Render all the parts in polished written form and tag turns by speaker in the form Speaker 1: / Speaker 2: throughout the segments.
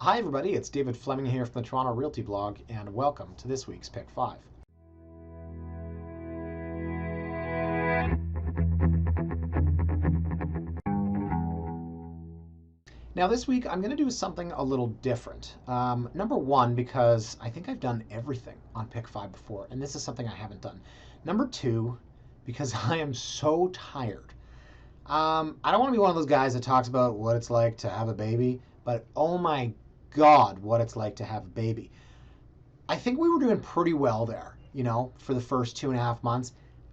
Speaker 1: Hi everybody, it's David Fleming here from the Toronto Realty blog, and welcome to this week's Pick 5. Now this week I'm going to do something a little different. Number one, because I think I've done everything on Pick 5 before, and this is something I haven't done. Number two, because I am so tired. I don't want to be one of those guys that talks about what it's like to have a baby, but oh my God, what it's like to have a baby. I think we were doing pretty well there, for the first 2.5 months.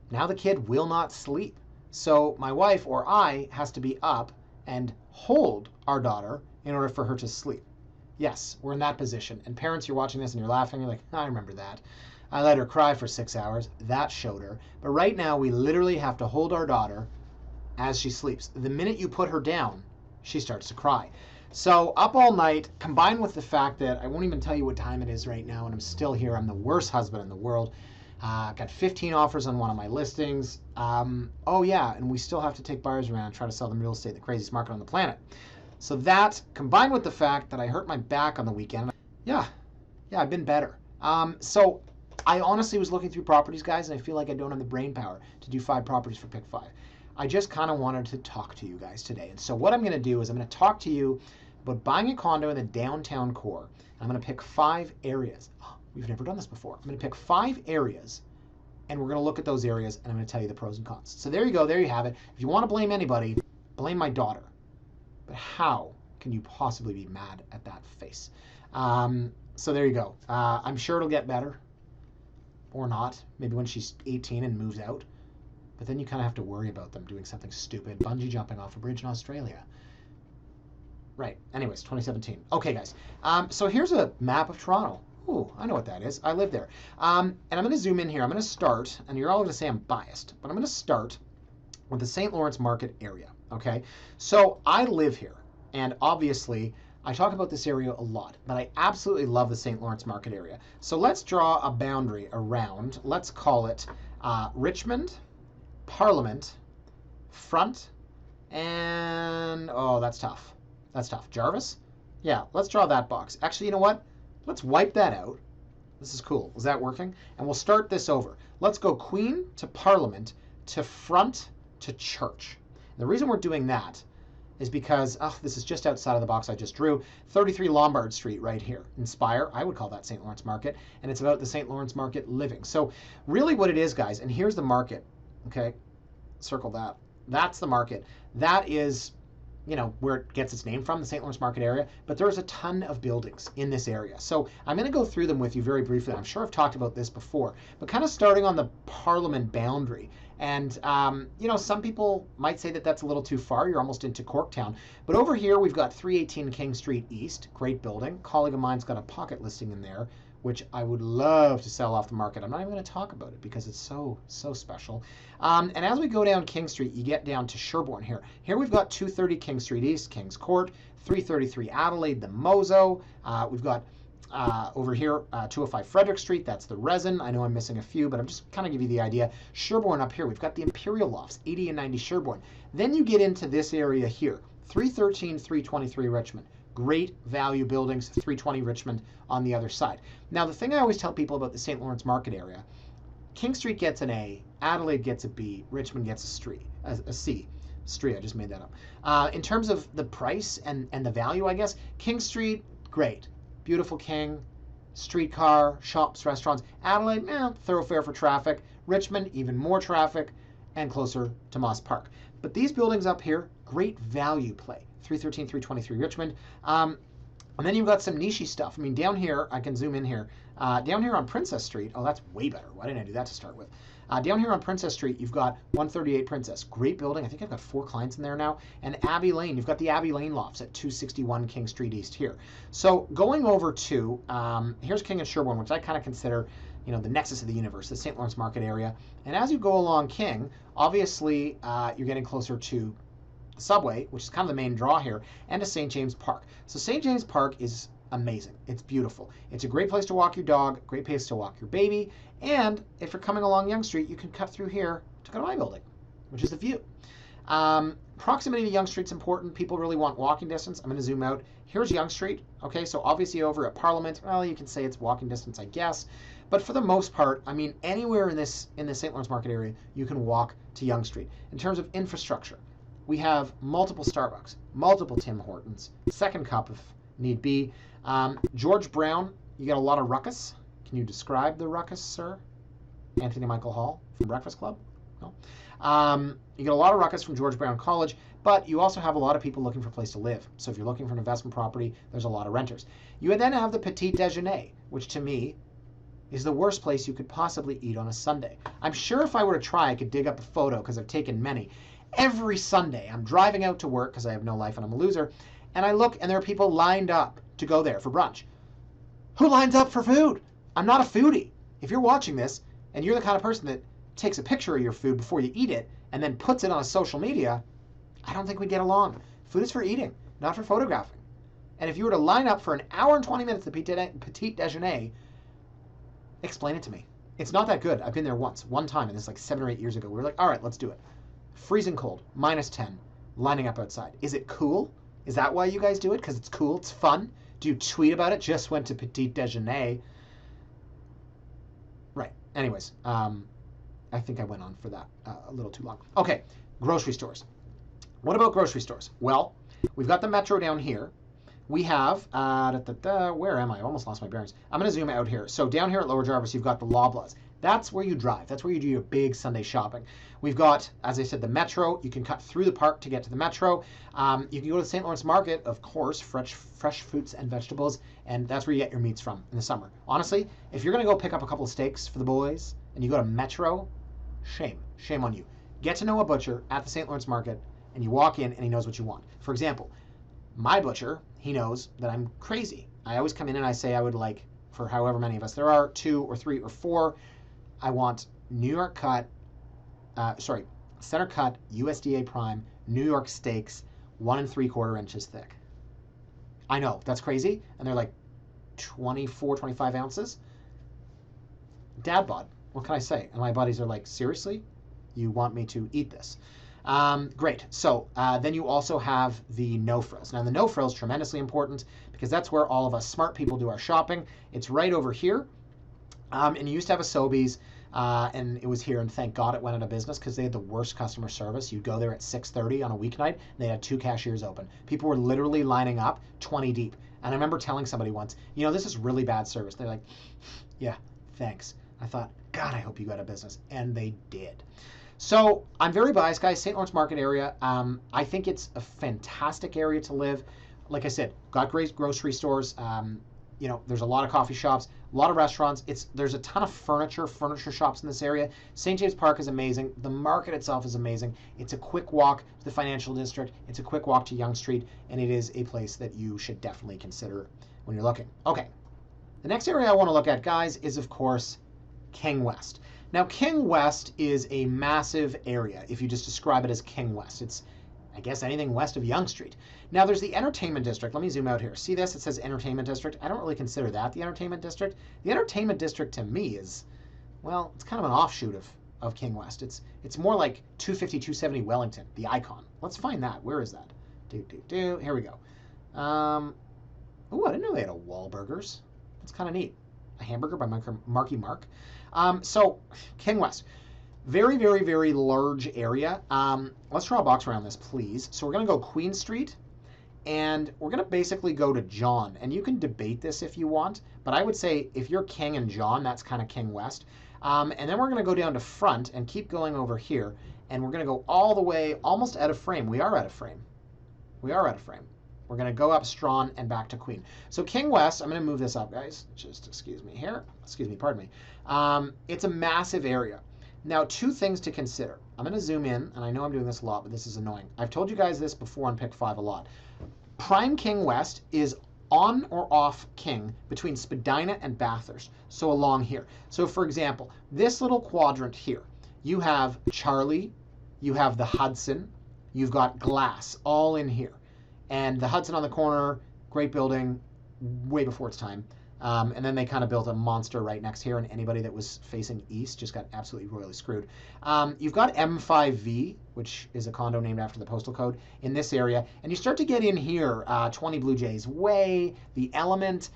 Speaker 1: Now the kid will not sleep. So my wife or I has to be up and hold our daughter in order for her to sleep. Yes, we're in that position. And parents, you're watching this and you're laughing. You're like, I remember that. I let her cry for 6 hours. That showed her. But right now we literally have to hold our daughter as she sleeps. The minute you put her down, she starts to cry. So up all night, combined with the fact that I won't even tell you what time it is right now, and I'm still here. I'm the worst husband in the world. Got 15 offers on one of my listings. Oh yeah, and we still have to take buyers around and try to sell them real estate, the craziest market on the planet. So that, combined with the fact that I hurt my back on the weekend, yeah, I've been better. So I honestly was looking through properties, guys, and I feel like I don't have the brain power to do 5 properties for Pick 5. I just kind of wanted to talk to you guys today. And so what I'm going to do is I'm going to talk to you about buying a condo in the downtown core. I'm going to pick 5 areas. Oh, we've never done this before. I'm going to pick 5 areas, and we're going to look at those areas, and I'm going to tell you the pros and cons. So there you go. There you have it. If you want to blame anybody, blame my daughter. But how can you possibly be mad at that face? So there you go. I'm sure it'll get better, or not. Maybe when she's 18 and moves out. But then you kind of have to worry about them doing something stupid, bungee jumping off a bridge in Australia. Right. Anyways, 2017. Okay, guys. So here's a map of Toronto. Ooh, I know what that is. I live there. And I'm going to zoom in here. I'm going to start, and you're all going to say I'm biased, but I'm going to start with the St. Lawrence Market area. Okay. So I live here, and obviously I talk about this area a lot, but I absolutely love the St. Lawrence Market area. So let's draw a boundary around. Let's call it Richmond, Parliament, Front, and oh, that's tough. That's tough. Jarvis? Yeah, let's draw that box. Actually, you know what? Let's wipe that out. This is cool. Is that working? And we'll start this over. Let's go Queen to Parliament to Front to Church. And the reason we're doing that is because this is just outside of the box I just drew. 33 Lombard Street right here. Inspire, I would call that St. Lawrence Market, and it's about the St. Lawrence Market living. So really what it is, guys, and here's the market. Okay, circle that. That's the market. That is, where it gets its name from, the St. Lawrence Market area. But there's a ton of buildings in this area. So I'm going to go through them with you very briefly. I'm sure I've talked about this before, but kind of starting on the Parliament boundary. And, some people might say that that's a little too far. You're almost into Corktown. But over here, we've got 318 King Street East. Great building. A colleague of mine's got a pocket listing in there, which I would love to sell off the market. I'm not even going to talk about it because it's so special. And as we go down King Street, you get down to Sherbourne here. Here we've got 230 King Street East, King's Court, 333 Adelaide, the Mozo. We've got over here 205 Frederick Street. That's the Resin. I know I'm missing a few, but I'm just kind of give you the idea. Sherbourne up here, we've got the Imperial Lofts, 80 and 90 Sherbourne. Then you get into this area here, 313, 323 Richmond. Great value buildings, 320 Richmond on the other side. Now, the thing I always tell people about the St. Lawrence Market area, King Street gets an A, Adelaide gets a B, Richmond gets a C. Street, I just made that up. In terms of the price and the value, I guess, King Street, great. Beautiful King, streetcar, shops, restaurants. Adelaide, thoroughfare for traffic. Richmond, even more traffic and closer to Moss Park. But these buildings up here, great value play. 313, 323 Richmond. And then you've got some niche stuff. I mean, down here, I can zoom in here. Down here on Princess Street, oh, that's way better. Why didn't I do that to start with? Down here on Princess Street, you've got 138 Princess. Great building. I think I've got 4 clients in there now. And Abbey Lane, you've got the Abbey Lane Lofts at 261 King Street East here. So going over to, here's King and Sherbourne, which I kind of consider, the nexus of the universe, the St. Lawrence Market area. And as you go along King, obviously, you're getting closer to the subway, which is kind of the main draw here, and to St. James Park. So St. James Park is amazing. It's beautiful. It's a great place to walk your dog, great place to walk your baby, and if you're coming along Yonge Street, you can cut through here to go to my building, which is the view. Proximity to Yonge Street's important. People really want walking distance. I'm going to zoom out. Here's Yonge Street. Okay, so obviously over at Parliament, well, you can say it's walking distance, I guess. But for the most part, I mean, anywhere in the St. Lawrence Market area, you can walk to Yonge Street. In terms of infrastructure, we have multiple Starbucks, multiple Tim Hortons, Second Cup if need be. George Brown, you get a lot of ruckus. Can you describe the ruckus, sir? Anthony Michael Hall from Breakfast Club? No. You get a lot of ruckus from George Brown College, but you also have a lot of people looking for a place to live. So if you're looking for an investment property, there's a lot of renters. You then have the Petit Déjeuner, which to me is the worst place you could possibly eat on a Sunday. I'm sure if I were to try, I could dig up a photo because I've taken many. Every Sunday, I'm driving out to work because I have no life and I'm a loser, and I look and there are people lined up to go there for brunch. Who lines up for food? I'm not a foodie. If you're watching this and you're the kind of person that takes a picture of your food before you eat it and then puts it on social media, I don't think we'd get along. Food is for eating, not for photographing. And if you were to line up for an hour and 20 minutes at the Petit Déjeuner, explain it to me. It's not that good. I've been there one time, and this is like 7 or 8 years ago. We were like, all right, let's do it. Freezing cold, -10, lining up outside. Is it cool? Is that why you guys do it? Because it's cool, it's fun? Do you tweet about it? Just went to Petit Déjeuner. Right. Anyways, I think I went on for that a little too long. Okay, grocery stores. What about grocery stores? Well, we've got the Metro down here. We have, where am I? I almost lost my bearings. I'm going to zoom out here. So down here at Lower Jarvis, you've got the Loblaws. That's where you drive. That's where you do your big Sunday shopping. We've got, as I said, the Metro. You can cut through the park to get to the Metro. You can go to the St. Lawrence Market, of course, fresh fruits and vegetables, and that's where you get your meats from in the summer. Honestly, if you're going to go pick up a couple of steaks for the boys and you go to Metro, shame on you. Get to know a butcher at the St. Lawrence Market, and you walk in and he knows what you want. For example, my butcher, he knows that I'm crazy. I always come in and I say I would like, for however many of us there are, 2 or 3 or 4, I want center cut USDA prime New York steaks, 1 3/4 inches thick. I know, that's crazy, and they're like 24, 25 ounces. Dad bod, what can I say? And my buddies are like, seriously? You want me to eat this? Great. So then you also have the no frills. Now the no frills tremendously important because that's where all of us smart people do our shopping. It's right over here. And you used to have a Sobeys, and it was here, and thank God it went out of business because they had the worst customer service. You'd go there at 6:30 on a weeknight, and they had 2 cashiers open. People were literally lining up 20 deep. And I remember telling somebody once, you know, this is really bad service. They're like, yeah, thanks. I thought, God, I hope you go out of business. And they did. So I'm very biased, guys. St. Lawrence Market area. I think it's a fantastic area to live. Like I said, got great grocery stores. You know, there's a lot of coffee shops, a lot of restaurants. There's a ton of furniture shops in this area. St. James Park is amazing. The market itself is amazing. It's a quick walk to the financial district. It's a quick walk to Yonge Street, and it is a place that you should definitely consider when you're looking. Okay, the next area I want to look at, guys, is of course King West. Now, King West is a massive area if you just describe it as King West. It's, I guess, anything west of Yonge Street. Now, there's the Entertainment District. Let me zoom out here. See this? It says Entertainment District. I don't really consider that the Entertainment District. The Entertainment District, to me, is, well, it's kind of an offshoot of King West. It's more like 250, 270 Wellington, the icon. Let's find that. Where is that? Here we go. Oh, I didn't know they had a Wahlburgers. That's kind of neat. A hamburger by Marky Mark. So, King West. Very, very, very large area. Let's draw a box around this, please. So we're going to go Queen Street, and we're going to basically go to John. And you can debate this if you want, but I would say if you're King and John, that's kind of King West. And then we're going to go down to Front and keep going over here, and we're going to go all the way almost out of Frame. We are out of Frame. We are out of Frame. We're going to go up Strawn and back to Queen. So King West, I'm going to move this up, guys. Just excuse me here. Excuse me, pardon me. It's a massive area. Now, 2 things to consider. I'm going to zoom in, and I know I'm doing this a lot, but this is annoying. I've told you guys this before on Pick 5 a lot. Prime King West is on or off King between Spadina and Bathurst, so along here. So, for example, this little quadrant here, you have Charlie, you have the Hudson, you've got Glass, all in here. And the Hudson on the corner, great building, way before its time. And then they kind of built a monster right next here, and anybody that was facing east just got absolutely royally screwed. You've got M5V, which is a condo named after the postal code in this area. And you start to get in here, 20 Blue Jays Way, The Element,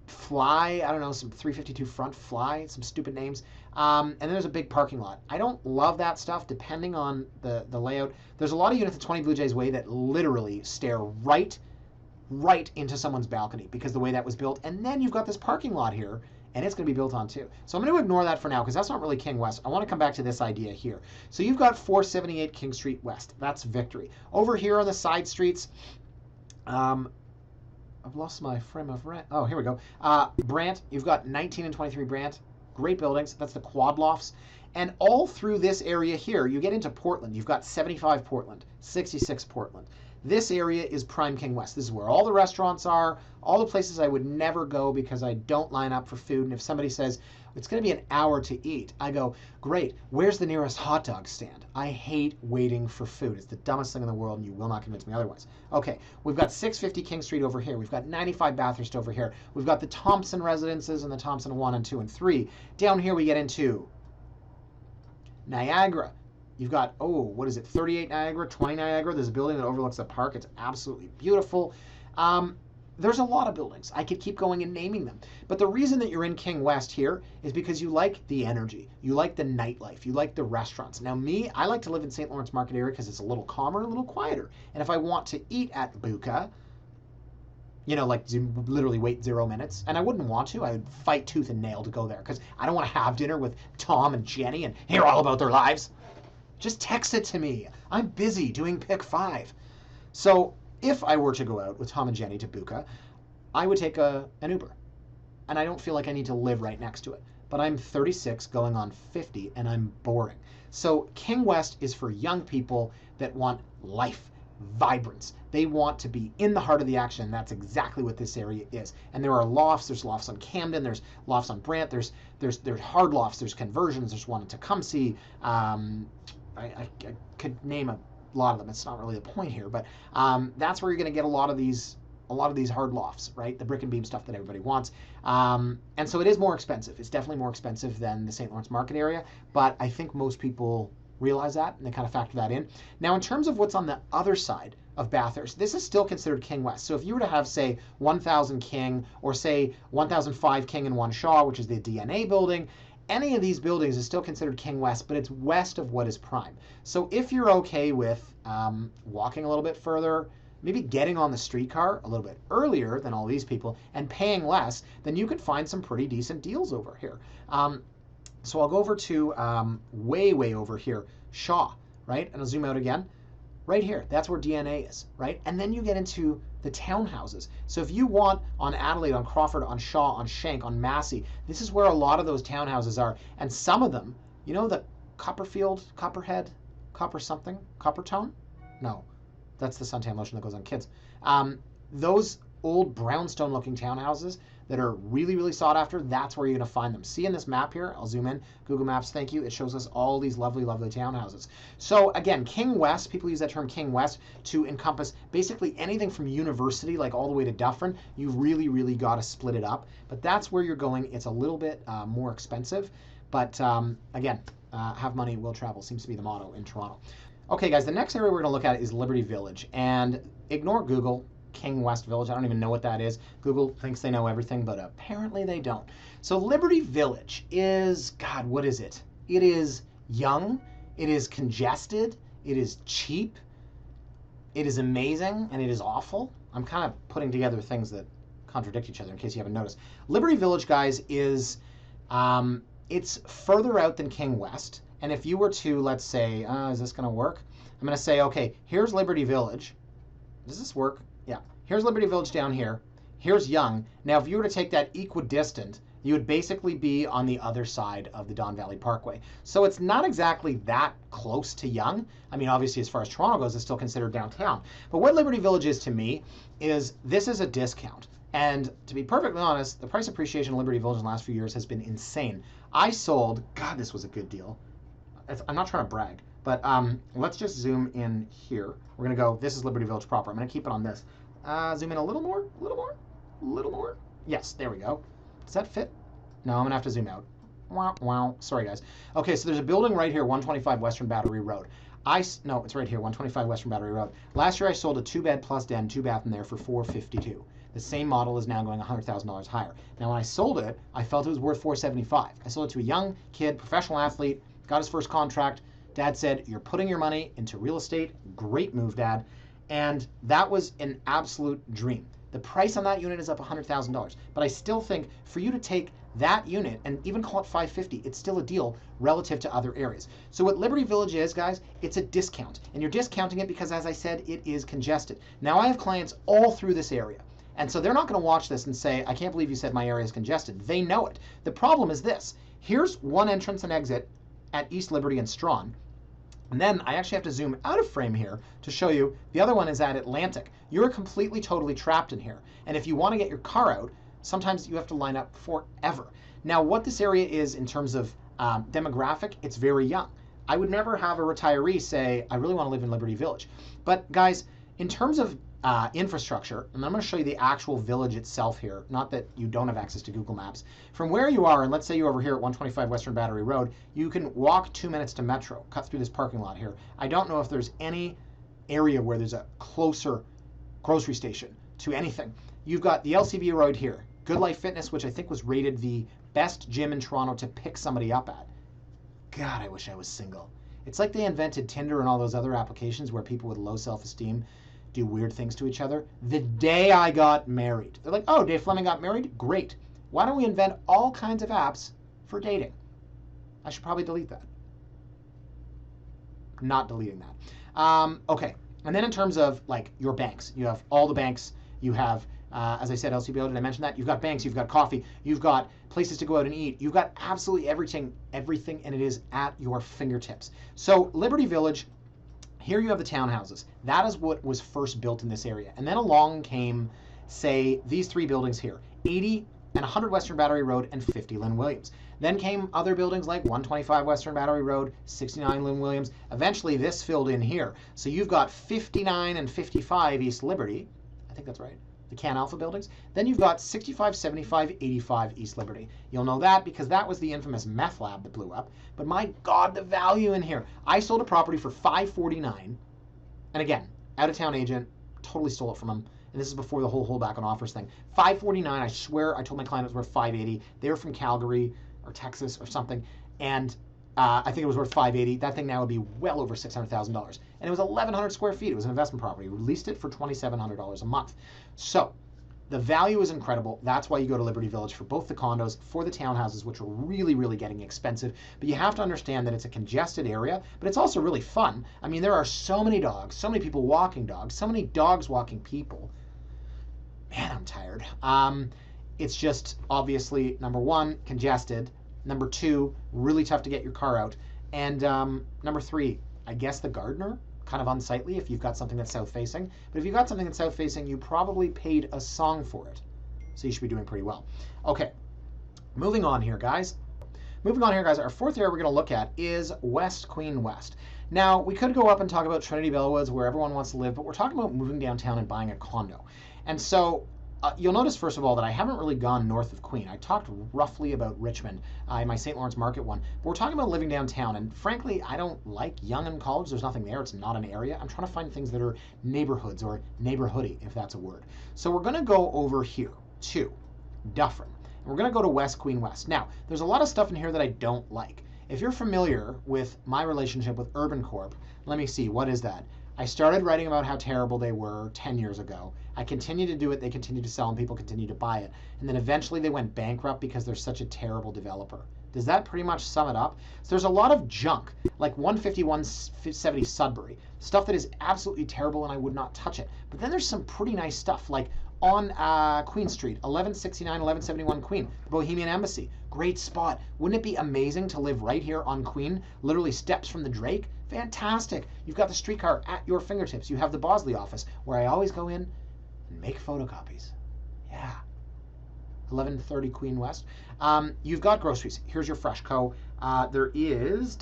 Speaker 1: Fly, I don't know, some 352 Front Fly, some stupid names. And then there's a big parking lot. I don't love that stuff depending on the layout. There's a lot of units at 20 Blue Jays Way that literally stare right into someone's balcony because the way that was built. And then you've got this parking lot here, and it's going to be built on too. So I'm going to ignore that for now because that's not really King West. I want to come back to this idea here. So you've got 478 King Street West. That's Victory. Over here on the side streets, I've lost my frame of reference. Oh, here we go. Brant, you've got 19 and 23 Brant. Great buildings. That's the quad lofts. And all through this area here, you get into Portland. You've got 75 Portland, 66 Portland. This area is prime King West. This is where all the restaurants are, all the places I would never go because I don't line up for food. And if somebody says, it's going to be an hour to eat, I go, great, where's the nearest hot dog stand? I hate waiting for food. It's the dumbest thing in the world, and you will not convince me otherwise. Okay, we've got 650 King Street over here. We've got 95 Bathurst over here. We've got the Thompson residences and the Thompson 1 and 2 and 3. Down here we get into Niagara. You've got, oh, what is it, 38 Niagara, 20 Niagara. There's a building that overlooks the park. It's absolutely beautiful. There's a lot of buildings. I could keep going and naming them. But the reason that you're in King West here is because you like the energy. You like the nightlife. You like the restaurants. Now me, I like to live in St. Lawrence Market area because it's a little calmer, a little quieter. And if I want to eat at Buka, you know, like literally wait 0 minutes. And I wouldn't want to. I would fight tooth and nail to go there because I don't want to have dinner with Tom and Jenny and hear all about their lives. Just text it to me. I'm busy doing pick 5. So if I were to go out with Tom and Jenny to Buka, I would take an Uber. And I don't feel like I need to live right next to it. But I'm 36 going on 50 and I'm boring. So King West is for young people that want life, vibrance. They want to be in the heart of the action. That's exactly what this area is. And there are lofts. There's lofts on Camden. There's lofts on Brant. There's hard lofts. There's conversions. There's one in Tecumseh. I could name a lot of them. It's not really the point here, but that's where you're going to get a lot of these hard lofts, right? The brick and beam stuff that everybody wants. And so it is more expensive. It's definitely more expensive than the St. Lawrence Market area, but I think most people realize that and they kind of factor that in. Now, in terms of what's on the other side of Bathurst, this is still considered King West. So if you were to have, say, 1000 King or say 1005 King and 1 Shaw, which is the DNA building, any of these buildings is still considered King West, but it's west of what is prime. So if you're okay with walking a little bit further, maybe getting on the streetcar a little bit earlier than all these people and paying less, then you could find some pretty decent deals over here. So I'll go over to way over here, Shaw, right? And I'll zoom out again. Right here, that's where DNA is, right? And then you get into the townhouses. So if you want on Adelaide, on Crawford, on Shaw, on Shank, on Massey, this is where a lot of those townhouses are. And some of them, you know, the Copperfield, Copperhead, Copper something, Coppertone? No, that's the suntan lotion that goes on kids. Those old brownstone looking townhouses that are really sought after, that's where you're going to find them. See in this map here, I'll zoom in, Google Maps, thank you, it shows us all these lovely townhouses. So again, King West, people use that term King West to encompass basically anything from University, like all the way to Dufferin. You've really got to split it up, but that's where you're going. It's a little bit more expensive, but again, have money, will travel, seems to be the motto in Toronto. Okay guys, the next area we're going to look at is Liberty Village, and ignore Google. King West Village, I don't even know what that is. Google thinks they know everything, but apparently they don't. So Liberty Village is, God, what is it? It is young, it is congested, it is cheap, it is amazing, and it is awful. I'm kind of putting together things that contradict each other in case you haven't noticed. Liberty Village, guys, is, it's further out than King West. And if you were to, let's say, is this going to work? I'm going to say, okay, here's Liberty Village. Does this work? Yeah. Here's Liberty Village down here. Here's Yonge. Now, if you were to take that equidistant, you would basically be on the other side of the Don Valley Parkway. So it's not exactly that close to Yonge. I mean, obviously, as far as Toronto goes, it's still considered downtown. But what Liberty Village is to me is this is a discount. And to be perfectly honest, the price appreciation of Liberty Village in the last few years has been insane. I sold, God, this was a good deal. I'm not trying to brag, but let's just zoom in here. We're going to go, this is Liberty Village proper. I'm going to keep it on this. Zoom in a little more. Yes, there we go. Does that fit? No, I'm gonna have to zoom out. Wow, wow. Sorry, guys. Okay, so there's a building right here, 125 Western Battery Road. No, it's right here, 125 Western Battery Road. Last year I sold a 2-bed plus den, 2-bath in there for $452. The same model is now going $100,000 higher. Now, when I sold it, I felt it was worth $475. I sold it to a young kid, professional athlete, got his first contract. Dad said, "You're putting your money into real estate." Great move, Dad. And that was an absolute dream. The price on that unit is up $100,000, but I still think for you to take that unit and even call it $550, it's still a deal relative to other areas. So what Liberty Village is, guys, it's a discount, and you're discounting it because, as I said, it is congested. Now, I have clients all through this area, and so they're not going to watch this and say, "I can't believe you said my area is congested." They know it. The problem is this. Here's one entrance and exit at East Liberty and Strawn. And then I actually have to zoom out of frame here to show you the other one is at Atlantic. You're completely, totally trapped in here. And if you want to get your car out, sometimes you have to line up forever. Now, what this area is in terms of demographic, it's very young. I would never have a retiree say, "I really want to live in Liberty Village." But guys, in terms of infrastructure, and I'm going to show you the actual village itself here, not that you don't have access to Google Maps. From where you are, and let's say you're over here at 125 Western Battery Road, you can walk 2 minutes to Metro, cut through this parking lot here. I don't know if there's any area where there's a closer grocery station to anything. You've got the LCV Road here, Good Life Fitness, which I think was rated the best gym in Toronto to pick somebody up at. God, I wish I was single. It's like they invented Tinder and all those other applications where people with low self-esteem do weird things to each other. The day I got married, they're like, "Oh, Dave Fleming got married? Great. Why don't we invent all kinds of apps for dating?" I should probably delete that. Not deleting that. Okay. And then in terms of like your banks, you have all the banks. You have, as I said, LCBO, did I mention that? You've got banks, you've got coffee, you've got places to go out and eat. You've got absolutely everything, and it is at your fingertips. So Liberty Village, here you have the townhouses. That is what was first built in this area. And then along came, say, these 3 buildings here, 80 and 100 Western Battery Road and 50 Lynn Williams. Then came other buildings like 125 Western Battery Road, 69 Lynn Williams. Eventually this filled in here. So you've got 59 and 55 East Liberty. I think that's right. The Can Alpha buildings. Then you've got 65, 75, 85 East Liberty. You'll know that because that was the infamous meth lab that blew up. But my God, the value in here. I sold a property for $549. And again, out-of-town agent, totally stole it from him. And this is before the whole holdback on offers thing. $549, I swear, I told my client it was worth $580. They were from Calgary or Texas or something. And I think it was worth $580. That thing now would be well over $600,000. And it was 1,100 square feet. It was an investment property. We released it for $2,700 a month. So the value is incredible. That's why you go to Liberty Village for both the condos, for the townhouses, which are really, really getting expensive. But you have to understand that it's a congested area, but it's also really fun. I mean, there are so many dogs, so many people walking dogs, so many dogs walking people. Man, I'm tired. It's just obviously, number 1, congested. Number 2, really tough to get your car out. And number 3, I guess the gardener, kind of unsightly if you've got something that's south-facing. But if you've got something that's south-facing, you probably paid a song for it. So you should be doing pretty well. Okay, moving on here, guys. Our fourth area we're going to look at is West Queen West. Now, we could go up and talk about Trinity Bellwoods, where everyone wants to live, but we're talking about moving downtown and buying a condo. And so you'll notice, first of all, that I haven't really gone north of Queen. I talked roughly about Richmond in my St. Lawrence Market one. But we're talking about living downtown. And frankly, I don't like Yonge and College. There's nothing there. It's not an area. I'm trying to find things that are neighborhoods or neighborhoody, if that's a word. So we're going to go over here to Dufferin. And we're going to go to West Queen West. Now, there's a lot of stuff in here that I don't like. If you're familiar with my relationship with Urban Corp, let me see. What is that? I started writing about how terrible they were 10 years ago. I continued to do it. They continued to sell and people continued to buy it. And then eventually they went bankrupt because they're such a terrible developer. Does that pretty much sum it up? So there's a lot of junk, like 150, 170 Sudbury, stuff that is absolutely terrible and I would not touch it. But then there's some pretty nice stuff, like on Queen Street, 1169, 1171 Queen, Bohemian Embassy. Great spot. Wouldn't it be amazing to live right here on Queen, literally steps from the Drake? Fantastic. You've got the streetcar at your fingertips. You have the Bosley office, where I always go in and make photocopies. Yeah. 1130 Queen West. You've got groceries. Here's your Freshco. There is...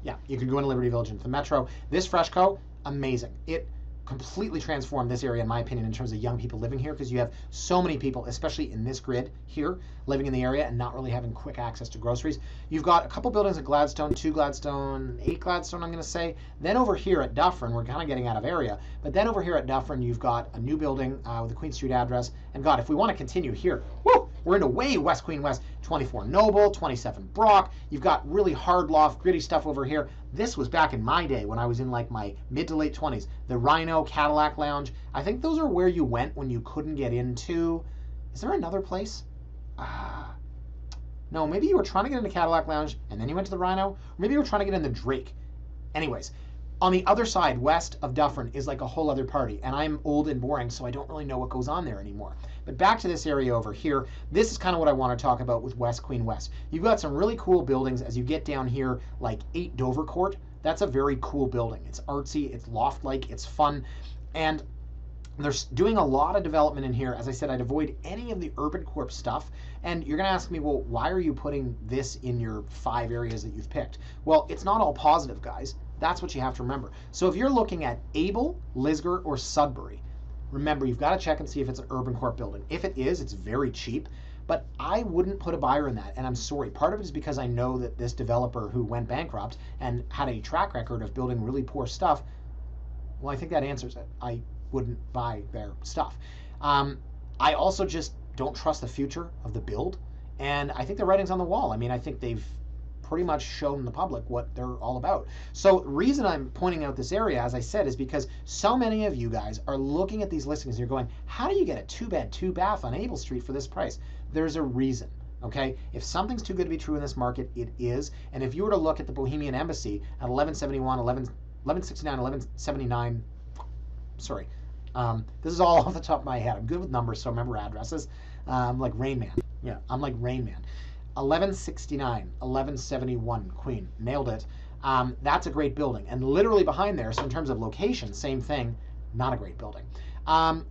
Speaker 1: yeah, you can go into Liberty Village into the Metro. This Freshco, amazing. It completely transformed this area, in my opinion, in terms of young people living here, because you have so many people, especially in this grid here, living in the area and not really having quick access to groceries. You've got a couple buildings at Gladstone, 2 Gladstone, 8 Gladstone, I'm going to say. Then over here at Dufferin, we're kind of getting out of area, but then over here at Dufferin, you've got a new building with a Queen Street address. And God, if we want to continue here, woo, we're into way West Queen West, 24 Noble, 27 Brock. You've got really hard loft, gritty stuff over here. This was back in my day when I was in like my mid to late 20s. The Rhino, Cadillac Lounge. I think those are where you went when you couldn't get into. Is there another place? No, maybe you were trying to get into Cadillac Lounge and then you went to the Rhino. Or maybe you were trying to get in the Drake. Anyways, on the other side, west of Dufferin, is like a whole other party. And I'm old and boring, so I don't really know what goes on there anymore. But back to this area over here, this is kind of what I want to talk about with West Queen West. You've got some really cool buildings as you get down here, like 8 Dover Court. That's a very cool building. It's artsy, it's loft-like, it's fun. And they're doing a lot of development in here. As I said, I'd avoid any of the urban corp stuff. And you're going to ask me, well, why are you putting this in your 5 areas that you've picked? Well, it's not all positive, guys. That's what you have to remember. So if you're looking at Able, Lisgar, or Sudbury, remember, you've got to check and see if it's an urban corp building. If it is, it's very cheap. But I wouldn't put a buyer in that, and I'm sorry. Part of it is because I know that this developer who went bankrupt and had a track record of building really poor stuff, well, I think that answers it. I wouldn't buy their stuff. I also just don't trust the future of the build, and I think the writing's on the wall. I mean, I think they've pretty much shown the public what they're all about. So the reason I'm pointing out this area, as I said, is because so many of you guys are looking at these listings and you're going, how do you get a 2-bed, 2-bath on Able Street for this price? There's a reason, okay? If something's too good to be true in this market, it is. And if you were to look at the Bohemian Embassy at 1171, 1169, 1179, sorry, this is all off the top of my head. I'm good with numbers, so I remember addresses. Like Rain Man. Yeah, I'm like Rain Man. 1169, 1171 Queen. Nailed it. That's a great building. And literally behind there, so in terms of location, same thing, not a great building.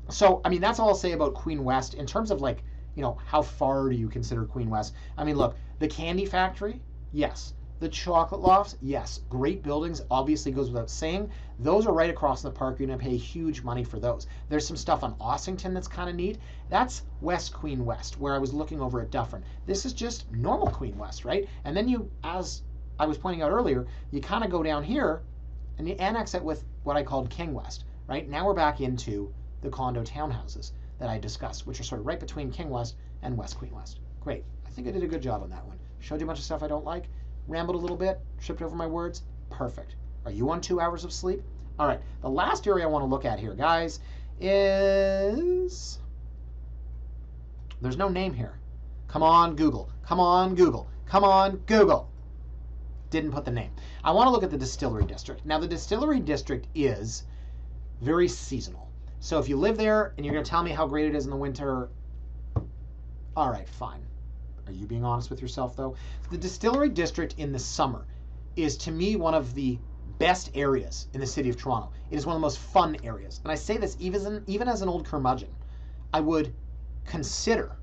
Speaker 1: So, I mean, that's all I'll say about Queen West. In terms of like, you know, how far do you consider Queen West? I mean, look, the Candy Factory, yes. The Chocolate Lofts, yes. Great buildings, obviously goes without saying. Those are right across the park. You're going to pay huge money for those. There's some stuff on Ossington that's kind of neat. That's West Queen West, where I was looking over at Dufferin. This is just normal Queen West, right? And then you, as I was pointing out earlier, you kind of go down here and you annex it with what I called King West, right? Now we're back into the condo townhouses that I discussed, which are sort of right between King West and West Queen West. Great. I think I did a good job on that one. Showed you a bunch of stuff I don't like. Rambled a little bit, tripped over my words. Perfect. Are you on 2 hours of sleep? All right. The last area I want to look at here, guys, is... There's no name here. Come on, Google. Come on, Google. Come on, Google. Didn't put the name. I want to look at the Distillery District. Now, the Distillery District is very seasonal. So if you live there and you're going to tell me how great it is in the winter, all right, fine. Are you being honest with yourself, though? The Distillery District in the summer is, to me, one of the best areas in the city of Toronto. It is one of the most fun areas. And I say this even as an old curmudgeon. I would consider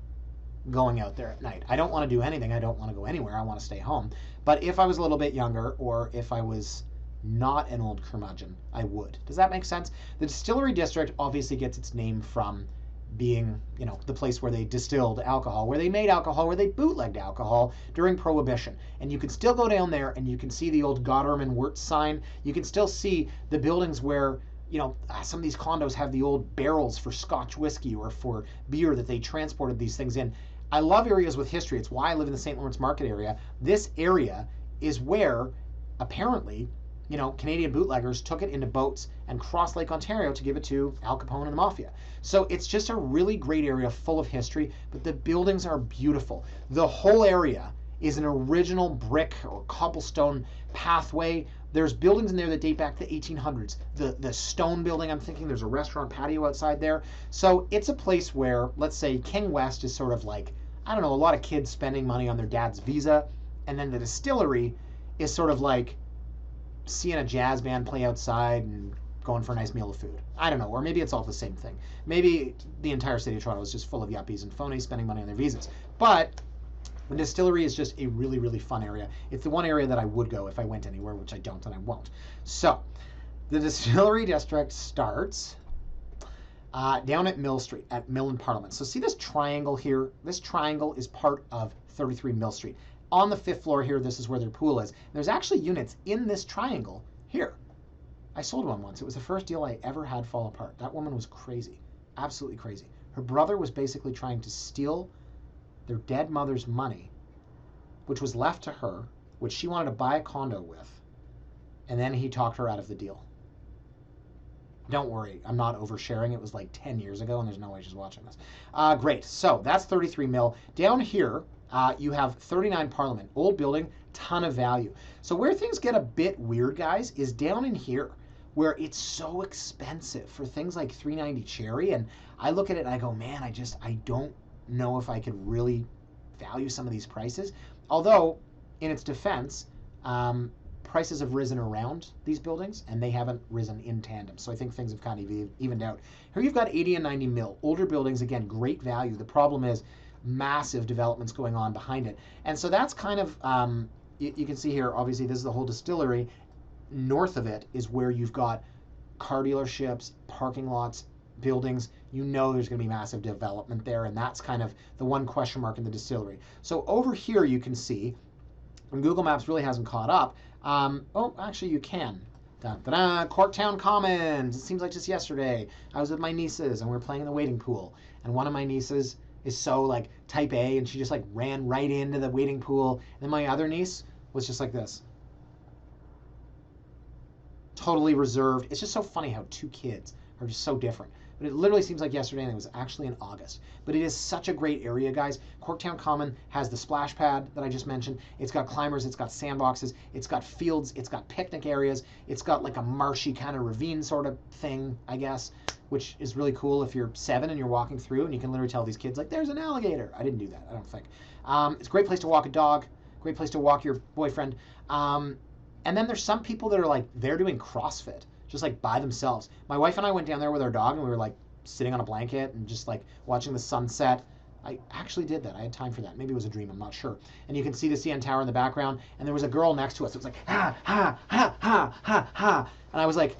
Speaker 1: going out there at night. I don't want to do anything. I don't want to go anywhere. I want to stay home. But if I was a little bit younger, or if I was not an old curmudgeon, I would. Does that make sense? The Distillery District obviously gets its name from being, you know, the place where they distilled alcohol, where they made alcohol, where they bootlegged alcohol during Prohibition. And you can still go down there and you can see the old Godderman Wirtz sign. You can still see the buildings where, you know, some of these condos have the old barrels for Scotch whiskey or for beer that they transported these things in. I love areas with history. It's why I live in the St. Lawrence Market area. This area is where, apparently, you know, Canadian bootleggers took it into boats and crossed Lake Ontario to give it to Al Capone and the Mafia. So it's just a really great area full of history, but the buildings are beautiful. The whole area is an original brick or cobblestone pathway. There's buildings in there that date back to the 1800s. The stone building, I'm thinking there's a restaurant patio outside there. So it's a place where, let's say, King West is sort of like, I don't know, a lot of kids spending money on their dad's Visa. And then the Distillery is sort of like seeing a jazz band play outside and going for a nice meal of food. I don't know, or maybe it's all the same thing. Maybe the entire city of Toronto is just full of yuppies and phonies spending money on their visas. But the Distillery is just a really, really fun area. It's the one area that I would go if I went anywhere, which I don't and I won't. So The Distillery District starts down at Mill Street, at Mill and Parliament. So see this triangle here? This triangle is part of 33 Mill Street. On the 5th floor here, this is where their pool is. There's actually units in this triangle here. I sold one once. It was the first deal I ever had fall apart. That woman was crazy, absolutely crazy. Her brother was basically trying to steal their dead mother's money, which was left to her, which she wanted to buy a condo with, and then he talked her out of the deal. Don't worry, I'm not oversharing. It was like 10 years ago, and there's no way she's watching this. Great, so that's 33 Mill. Down here, you have 39 Parliament. Old building, ton of value. So where things get a bit weird, guys, is down in here, where it's so expensive for things like 390 Cherry, and I look at it and I go, man, I don't know if I could really value some of these prices. Although, in its defense, prices have risen around these buildings, and they haven't risen in tandem. So I think things have kind of evened out. Here you've got 80 and 90 Mill. Older buildings, again, great value. The problem is massive developments going on behind it. And so that's kind of, you can see here, obviously, this is the whole distillery. North of it is where you've got car dealerships, parking lots, buildings. You know there's going to be massive development there, and that's kind of the one question mark in the distillery. So over here you can see, and Google Maps really hasn't caught up. Oh, actually you can. Corktown Commons. It seems like just yesterday I was with my nieces and we were playing in the wading pool, and one of my nieces is so like type A, and she just like ran right into the wading pool, and then my other niece was just like this, totally reserved. It's just so funny how two kids are just so different. But it literally seems like yesterday, and it was actually in August. But it is such a great area, guys. Corktown Common has the splash pad that I just mentioned. It's got climbers, it's got sandboxes, it's got fields, it's got picnic areas, it's got like a marshy kind of ravine sort of thing, I guess, which is really cool if you're 7 and you're walking through and you can literally tell these kids, like, there's an alligator. I didn't do that, I don't think. It's a great place to walk a dog, great place to walk your boyfriend. And then there's some people that are like, they're doing CrossFit, just like by themselves. My wife and I went down there with our dog, and we were like sitting on a blanket and just like watching the sunset. I actually did that. I had time for that. Maybe it was a dream, I'm not sure. And you can see the CN Tower in the background, and there was a girl next to us. It was like, ha, ha, ha, ha, ha, ha. And I was like,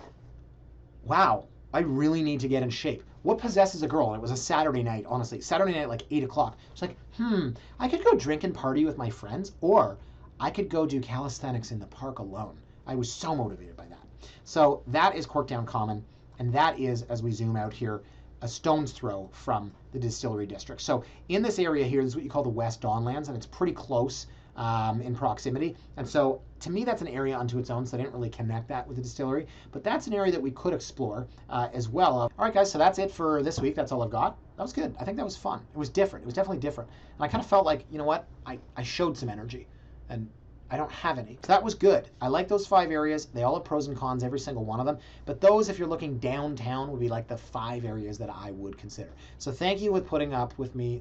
Speaker 1: wow, I really need to get in shape. What possesses a girl? And it was a Saturday night, honestly. Saturday night, like 8 o'clock. She's like, I could go drink and party with my friends, or I could go do calisthenics in the park alone. I was so motivated by that. So that is Corktown Common, and that is, as we zoom out here, a stone's throw from the Distillery District. So in this area here, this is what you call the West Donlands, and it's pretty close in proximity. And so to me, that's an area unto its own, so I didn't really connect that with the distillery. But that's an area that we could explore as well. All right, guys, so that's it for this week. That's all I've got. That was good. I think that was fun. It was different. It was definitely different. And I kind of felt like, you know what? I showed some energy, and I don't have any. So that was good. I like those 5 areas. They all have pros and cons, every single one of them. But those, if you're looking downtown, would be like the 5 areas that I would consider. So thank you for putting up with me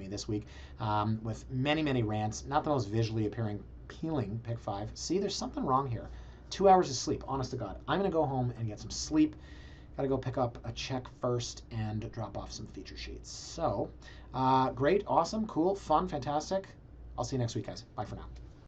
Speaker 1: this week with many, many rants. Not the most visually appealing pick 5. See, there's something wrong here. 2 hours of sleep, honest to God. I'm going to go home and get some sleep. Got to go pick up a check first and drop off some feature sheets. So great, awesome, cool, fun, fantastic. I'll see you next week, guys. Bye for now.